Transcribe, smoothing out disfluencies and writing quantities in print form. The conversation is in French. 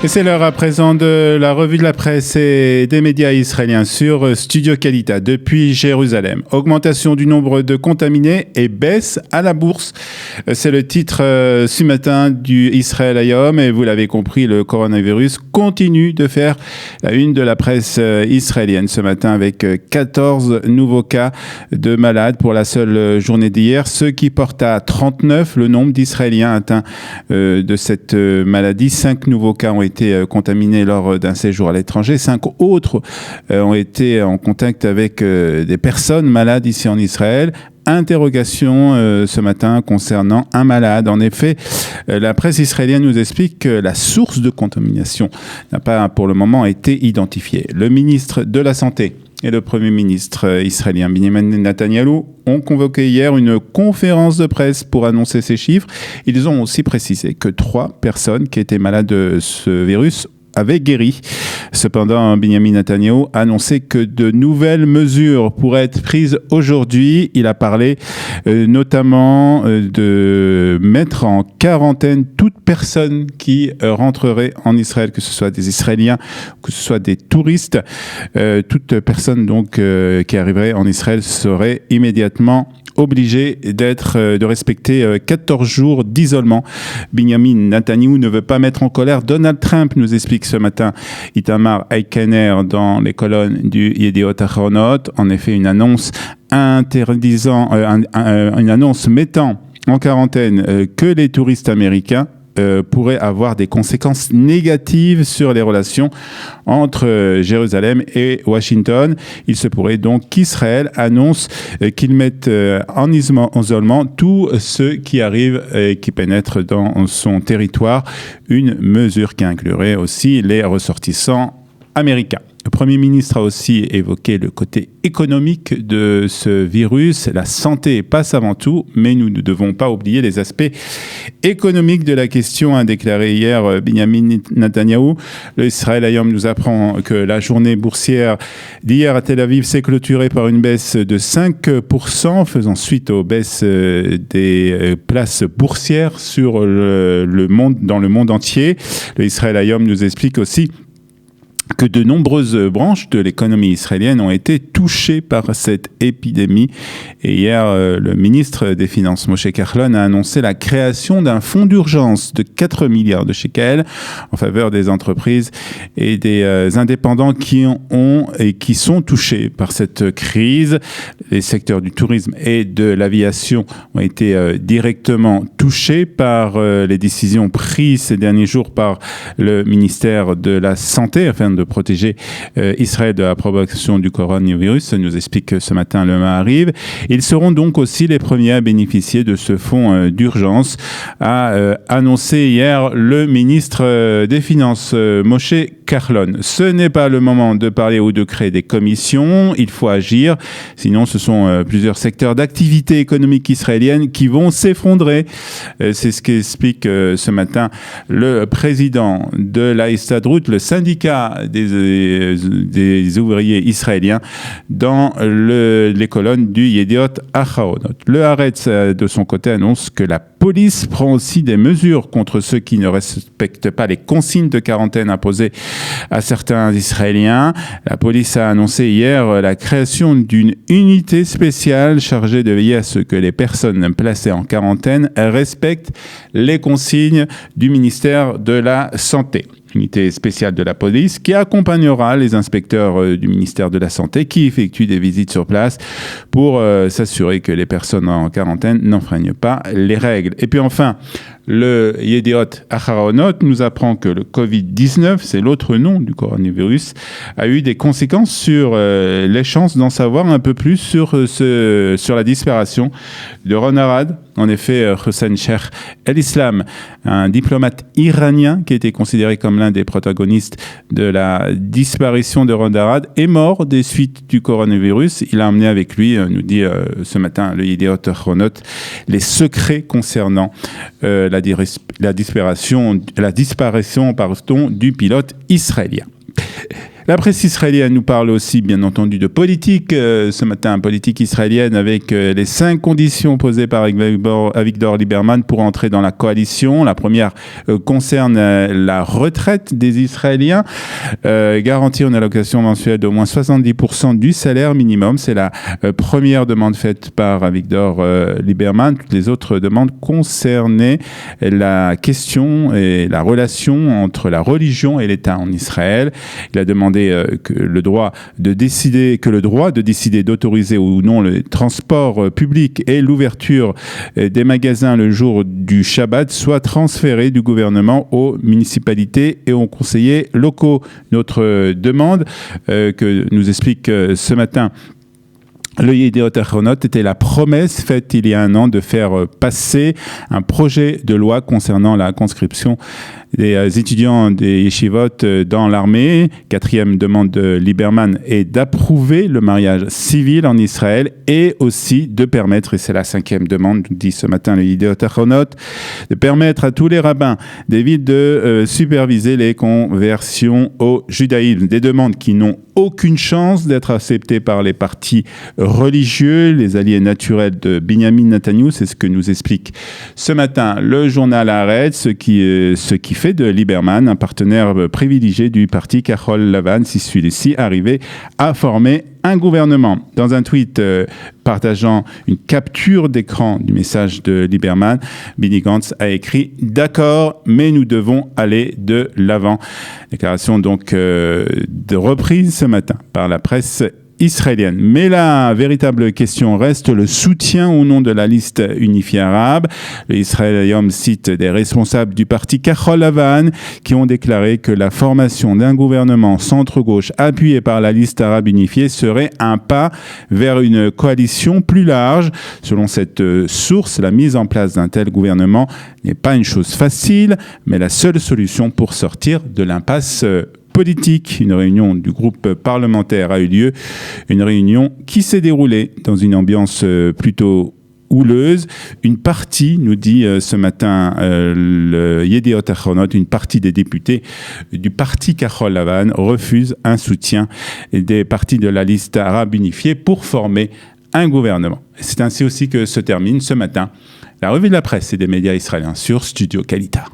Et c'est l'heure à présent de la revue de la presse et des médias israéliens sur Studio Qualita depuis Jérusalem. Augmentation du nombre de contaminés et baisse à la bourse. C'est le titre ce matin du Israël Hayom et vous l'avez compris, le coronavirus continue de faire la une de la presse israélienne ce matin avec 14 nouveaux cas de malades pour la seule journée d'hier, ce qui porte à 39 le nombre d'Israéliens atteints de cette maladie. 5 nouveaux cas ont été contaminés lors d'un séjour à l'étranger. 5 autres ont été en contact avec des personnes malades ici en Israël. Interrogation ce matin concernant un malade. En effet, la presse israélienne nous explique que la source de contamination n'a pas pour le moment été identifiée. Le ministre de la Santé et le Premier ministre israélien Benjamin Netanyahou ont convoqué hier une conférence de presse pour annoncer ces chiffres. Ils ont aussi précisé que 3 personnes qui étaient malades de ce virus avaient guéri. Cependant, Benjamin Netanyahou a annoncé que de nouvelles mesures pourraient être prises aujourd'hui. Il a parlé notamment de mettre en quarantaine toute personne qui rentrerait en Israël, que ce soit des Israéliens, que ce soit des touristes. Toute personne donc qui arriverait en Israël serait immédiatement obligé de respecter 14 jours d'isolement. Benjamin Netanyahou ne veut pas mettre en colère Donald Trump, nous explique ce matin Itamar Eikener dans les colonnes du Yediot Ahronot. En effet, une annonce une annonce mettant en quarantaine que les touristes américains pourrait avoir des conséquences négatives sur les relations entre Jérusalem et Washington. Il se pourrait donc qu'Israël annonce qu'il mette en isolement tous ceux qui arrivent et qui pénètrent dans son territoire, une mesure qui inclurait aussi les ressortissants américains. Le Premier ministre a aussi évoqué le côté économique de ce virus. La santé passe avant tout, mais nous ne devons pas oublier les aspects économiques de la question, a déclaré hier Benjamin Netanyahou. Le Israël Hayom nous apprend que la journée boursière d'hier à Tel Aviv s'est clôturée par une baisse de 5%, faisant suite aux baisses des places boursières sur le monde, dans le monde entier. Le Israël Hayom nous explique aussi que de nombreuses branches de l'économie israélienne ont été touchées par cette épidémie. Et hier, le ministre des Finances, Moshe Kahlon, a annoncé la création d'un fonds d'urgence de 4 milliards de shekels en faveur des entreprises et des indépendants qui ont et qui sont touchés par cette crise. Les secteurs du tourisme et de l'aviation ont été directement touchés par les décisions prises ces derniers jours par le ministère de la Santé afin de protéger Israël de la propagation du coronavirus. Ça nous explique que ce matin le Maariv. Ils seront donc aussi les premiers à bénéficier de ce fonds d'urgence, a annoncé hier le ministre des Finances, Moshe Kahlon. Ce n'est pas le moment de parler ou de créer des commissions, il faut agir, sinon ce sont plusieurs secteurs d'activité économique israélienne qui vont s'effondrer. C'est ce qu'explique ce matin le président de l'Histadrut, le syndicat des ouvriers israéliens, dans les colonnes du Yediot Ahronot. Le Haaretz, de son côté, annonce que la police prend aussi des mesures contre ceux qui ne respectent pas les consignes de quarantaine imposées à certains Israéliens. La police a annoncé hier la création d'une unité spéciale chargée de veiller à ce que les personnes placées en quarantaine respectent les consignes du ministère de la Santé. Unité spéciale de la police qui accompagnera les inspecteurs du ministère de la Santé qui effectuent des visites sur place pour s'assurer que les personnes en quarantaine n'enfreignent pas les règles. Et puis enfin, le Yediot Ahronot nous apprend que le Covid-19, c'est l'autre nom du coronavirus, a eu des conséquences sur les chances d'en savoir un peu plus sur la disparition de Ron Arad. En effet, Hossein Sheikh el-Islam, un diplomate iranien qui était considéré comme l'un des protagonistes de la disparition de Ron Arad, est mort des suites du coronavirus. Il a emmené avec lui, nous dit ce matin le Yediot Ahronot, les secrets concernant la disparition du pilote israélien. La presse israélienne nous parle aussi, bien entendu, de politique. Ce matin, politique israélienne avec les 5 conditions posées par Avigdor Lieberman pour entrer dans la coalition. La première concerne la retraite des Israéliens. Garantir une allocation mensuelle d'au moins 70% du salaire minimum. C'est la première demande faite par Avigdor Lieberman. Toutes les autres demandes concernaient la question et la relation entre la religion et l'État en Israël. Il a demandé que le droit de décider d'autoriser ou non le transport public et l'ouverture des magasins le jour du Shabbat soit transféré du gouvernement aux municipalités et aux conseillers locaux. Notre demande que nous explique ce matin le Yediot Ahronot était la promesse faite il y a un an de faire passer un projet de loi concernant la conscription des étudiants des yeshivot dans l'armée. 4e demande de Lieberman est d'approuver le mariage civil en Israël et aussi de permettre, et c'est la 5e demande, nous dit ce matin le Yediot Ahronot, de permettre à tous les rabbins des villes de superviser les conversions au judaïsme. Des demandes qui n'ont aucune chance d'être acceptées par les partis religieux, les alliés naturels de Binyamin Netanyahou. C'est ce que nous explique ce matin le journal Haaretz, ce qui fait de Lieberman un partenaire privilégié du parti Kahol Lavan, si celui-ci arrivait à former un gouvernement. Dans un tweet partageant une capture d'écran du message de Lieberman, Benny Gantz a écrit « D'accord, mais nous devons aller de l'avant ». Déclaration donc de reprise ce matin par la presse israélienne. Mais la véritable question reste le soutien au nom de la liste unifiée arabe. Le Israël Hayom cite des responsables du parti Kahol Lavan qui ont déclaré que la formation d'un gouvernement centre-gauche appuyé par la liste arabe unifiée serait un pas vers une coalition plus large. Selon cette source, la mise en place d'un tel gouvernement n'est pas une chose facile, mais la seule solution pour sortir de l'impasse politique. Une réunion du groupe parlementaire a eu lieu, une réunion qui s'est déroulée dans une ambiance plutôt houleuse. Une partie, nous dit ce matin le Yediot Ahronot, une partie des députés du parti Kahol Lavan refuse un soutien des partis de la liste arabe unifiée pour former un gouvernement. C'est ainsi aussi que se termine ce matin la revue de la presse et des médias israéliens sur Studio Kalita.